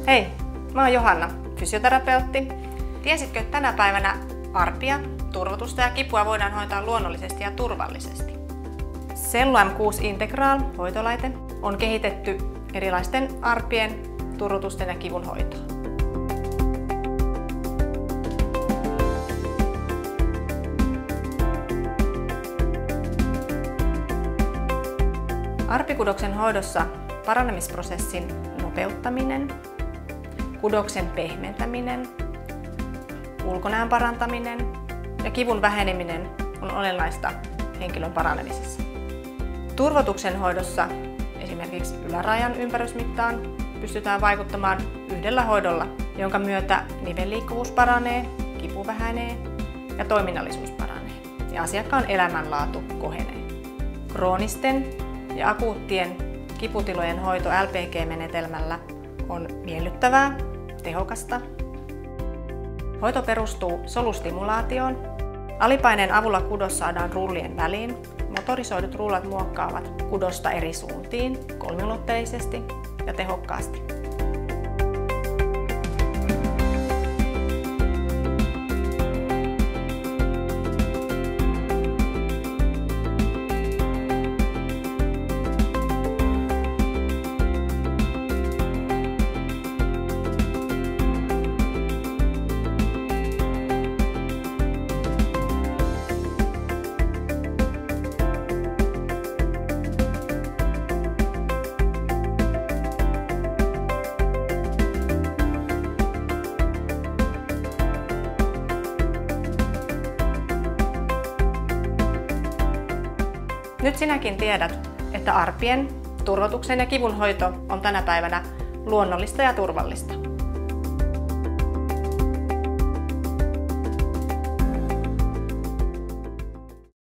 Hei, mä oon Johanna, fysioterapeutti. Tiesitkö, että tänä päivänä arpia, turvotusta ja kipua voidaan hoitaa luonnollisesti ja turvallisesti? Cello M6 Integral hoitolaite on kehitetty erilaisten arpien, turvotusten ja kivun hoitoon. Arpikudoksen hoidossa paranemisprosessin nopeuttaminen, kudoksen pehmentäminen, ulkonäön parantaminen ja kivun väheneminen on olennaista henkilön paranemisessa. Turvotuksen hoidossa esimerkiksi ylärajan ympärysmittaan pystytään vaikuttamaan yhdellä hoidolla, jonka myötä nivelliikkuvuus paranee, kipu vähenee ja toiminnallisuus paranee ja asiakkaan elämänlaatu kohenee. Kroonisten ja akuuttien kiputilojen hoito LPG-menetelmällä on miellyttävää, tehokasta. Hoito perustuu solustimulaatioon. Alipaineen avulla kudos saadaan rullien väliin. Motorisoidut rullat muokkaavat kudosta eri suuntiin kolmiulotteisesti ja tehokkaasti. Nyt sinäkin tiedät, että arpien, turvotuksen ja kivun hoito on tänä päivänä luonnollista ja turvallista.